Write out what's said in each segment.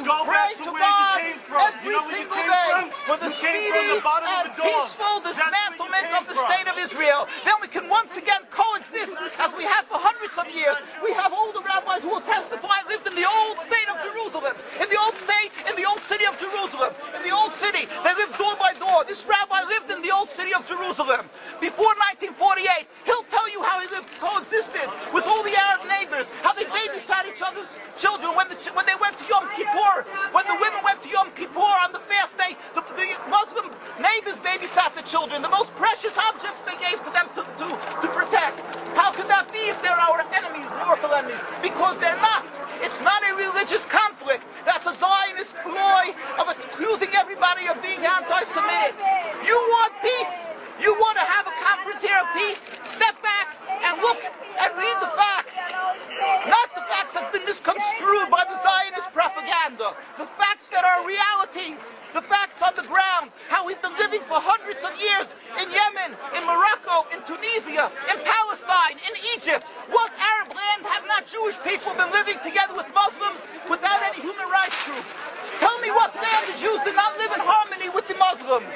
pray to God every single day for the speedy and peaceful dismantlement of the state of Israel. Then we can once again coexist as we have for hundreds of years. We have older rabbis who will testify lived in the old state of Jerusalem, in the old state, in the old city of Jerusalem, in the old city. They lived door by door. This rabbi lived in the old city of Jerusalem. Before 1948, he'll tell you how he lived, coexisted with all the Arab neighbors, how they babysat each other's children when they went to Yom Kippur. When the women went to Yom Kippur on the fast day, the Muslim neighbors babysat the children, the most precious objects they gave to them to protect. How could that be if they're our enemies, mortal enemies? Because they're not. It's not a religious conflict. That's a Zionist ploy of accusing everybody of being anti-Semitic. You want peace? You want to have a conference here of peace? Step back and look and read the facts. Not the facts that's been misconstrued by the Zionist propaganda. The facts that are realities. The facts on the ground. How we've been living for hundreds of years in Yemen, in Morocco, in Tunisia, in Palestine, in Egypt. What Arab land have not Jewish people been living together with Muslims without any human rights groups? Tell me what land the Jews did not live in harmony with the Muslims.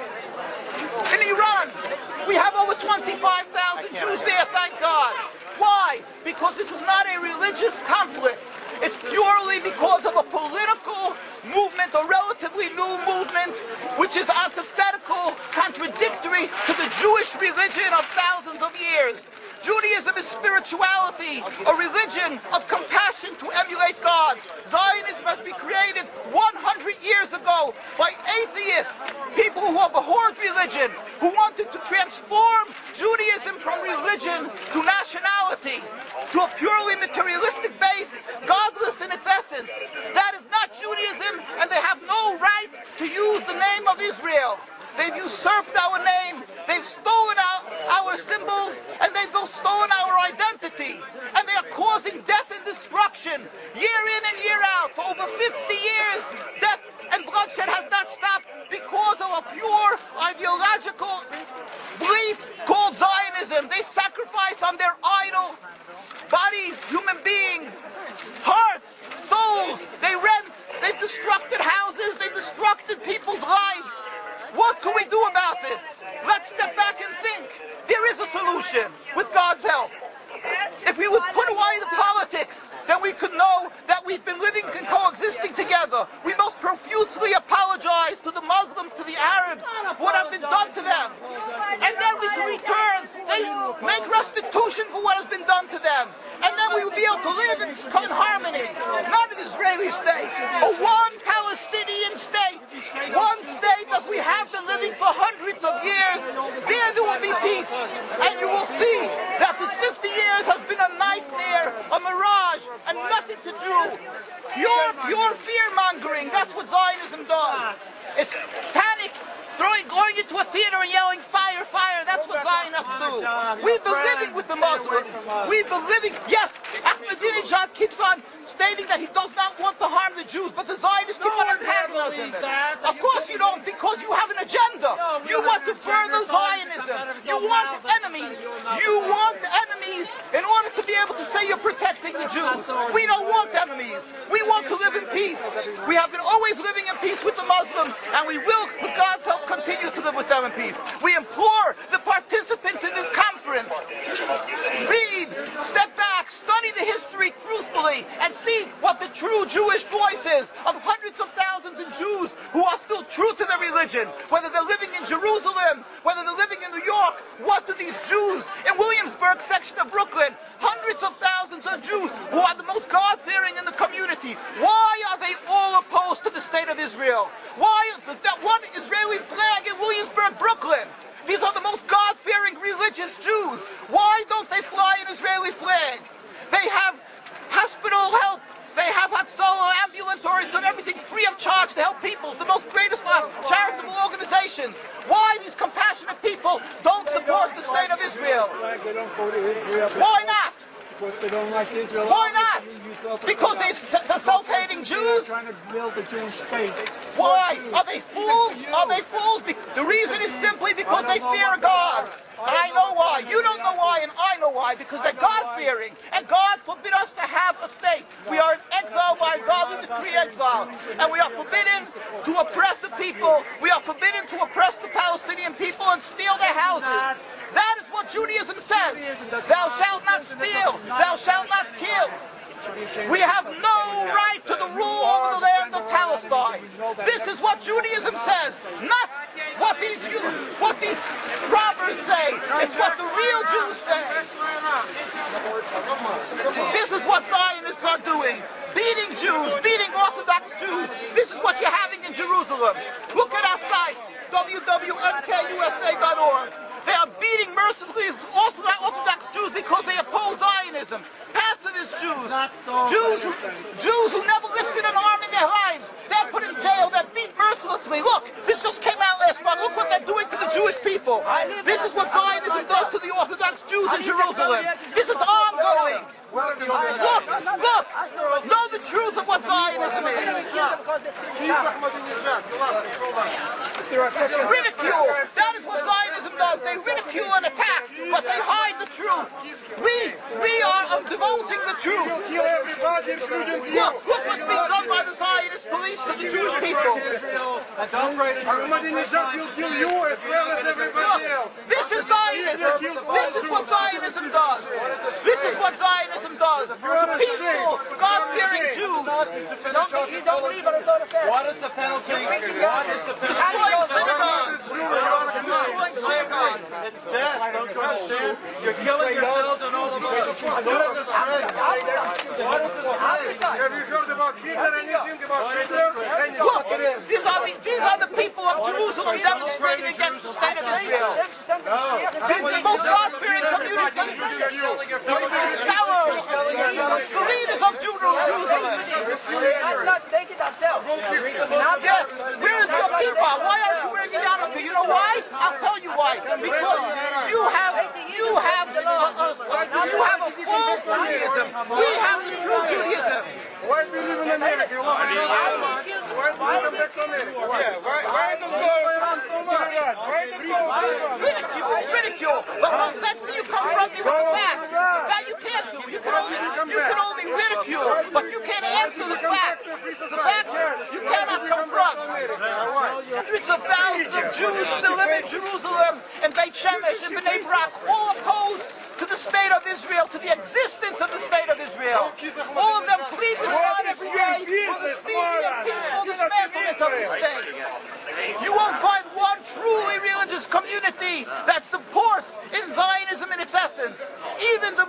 In Iran, we have over 25,000 Jews there, thank God. Why? Because this is not a religious conflict. It's purely because of a political movement, a relatively new movement, which is antithetical, contradictory to the Jewish religion of thousands of years. Judaism is spirituality, a religion of compassion to emulate God. Zionism has been created 100 years ago by atheists, people who abhorred religion, who wanted to transform Judaism from religion to nationality, to a purely materialistic base, godless in its essence. That is not Judaism, and they have no right to use the name of Israel. They've usurped our name, they've stolen our symbols, and they've stolen our identity. And they are causing death and destruction, year in and year out. For over 50 years, death and bloodshed has not stopped because of a pure ideological belief called Zionism. They sacrifice on their idol bodies, human beings, hearts, souls. They rent, they've destructed houses, they've destructed people's lives. What can we do about this? Let's step back and think. There is a solution with God's help. If we would put away the politics, then we could know that we've been living and coexisting together. We most profusely apologize to the Muslims, to the Arabs, what has been done to them. And then we can return, they make restitution for what has been done to them. And then we will be able to live in harmony. Not an Israeli state, a one Palestinian state. One state as we have been living for hundreds of years. There will be peace. And you will see that this 50 years has been a nightmare, a mirage, and nothing to do. Pure fear-mongering, that's what Zionism does. It's panic, going into a theater and yelling, fire, fire, that's what Zionists do. We've been living with the Muslims. We've been living, yes, Ahmadinejad keeps on stating that he does not want to harm the Jews, but the Zionists keep on antagonizing him. Of course you don't, because you have an agenda. You want to further Zionism. You want enemies. You want enemies in order to be able to say you're protecting the Jews. We don't want enemies. We want to live in peace. We have been always living in peace with the Muslims, and we will, with God's help, continue to live with them in peace. We implore the participants in this conference, read, step back, study the history truthfully, and see what the true Jewish voice is of hundreds of thousands of Jews who are still true to their religion, whether they're living in Jerusalem, whether they're living in New York. What do these Jews in Williamsburg section of Brooklyn, hundreds of thousands of Jews who are the most God-fearing in the community, why are they all opposed to the state of Israel? Why is that one Israeli flag in Williamsburg, Brooklyn? These are the most God-fearing religious Jews. Why don't they fly an Israeli flag? They have hospital help. They have Hatzalah, ambulatories, and everything free of charge to help people. It's the most greatest charitable organizations. Why these compassionate people don't support the state of Israel? Why not? Because they don't like Israel. Why not? Because they're self-hating Jews? They're trying to build a Jewish state. Why? Are they fools? Are they fools? The reason is simply because they fear God. I know why. You don't know why, and I know why. Because they're God-fearing, and God forbid us to have a state. We are in exile by God. We decree exile, and we are forbidden to oppress the people. We are forbidden to oppress the Palestinian people and steal their houses. That is what Judaism says. Thou shalt not steal. Thou shalt not kill. We have no right to the rule over the land of Palestine. This is what Judaism says, not what these robbers say. It's what the real Jews say. This is what Zionists are doing. Beating Jews, beating Orthodox Jews. This is what you're having in Jerusalem. Look at our site, www.mkusa.org. They are beating mercilessly Orthodox Jews because they oppose Zionism. Pacifist Jews, Jews who never lifted an arm in their lives, they're put in jail, they're beat mercilessly. Look, this just came out last month. Look what they're doing to the Jewish people. This is what Zionism does to the Orthodox Jews in Jerusalem. This is ongoing. Look, know the truth of what Zionism is. Ridicule, that is what Zionism does. They ridicule and attack, but they hide the truth. We are divulging the truth. Look what's being done by the Zionist police to the Jewish people. Ahmadinejad will kill you as well as everybody else. This is Zionism. This is what Zionism does. This is what Zionism does. Peaceful, God-fearing Jews. What is the penalty? Destroying synagogues. Destroying synagogues. It's death. Don't you understand? You're killing yourselves and all of us. What a disgrace. What a disgrace. Have you heard about Hitler? Anything about Hitler? Look, these are the people of Jerusalem demonstrating against the state of Israel. This is the most God-fearing community. The scholars, the leaders of Jerusalem. Yes, where is your kippah? Why aren't you wearing a yarmulke? You know why? I'll tell you why. Because you have a false Judaism. We have the true Judaism. Why do you live in America? You love America so much. Why do you come back to America? Why do you love Iran so much? Ridicule. Well, that's where you come from. You have facts. That you can't do. You can only ridicule, but you can't answer the facts. The facts you cannot confront. Hundreds of thousands of Jews still live in Jerusalem, and Beit Shemesh, and Bnei Brak, all opposed to the state of Israel, to the existence of the state of Israel. All of them plead with God every day for the speedy and peaceful dismantlement of the state. You won't find one truly religious community that supports in Zionism in its essence. Even the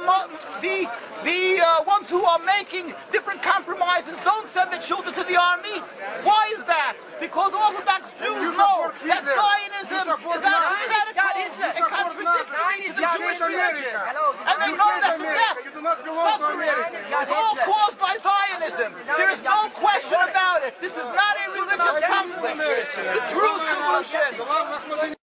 ones who are making different compromises don't send their children to the army. Why is that? Because Orthodox Jews know that Zionism is antithetical and contradictory to the Jewish religion. And they know that the death, suffering, is all caused by Zionism. There is no question about it. This is not a religious conflict. The true solution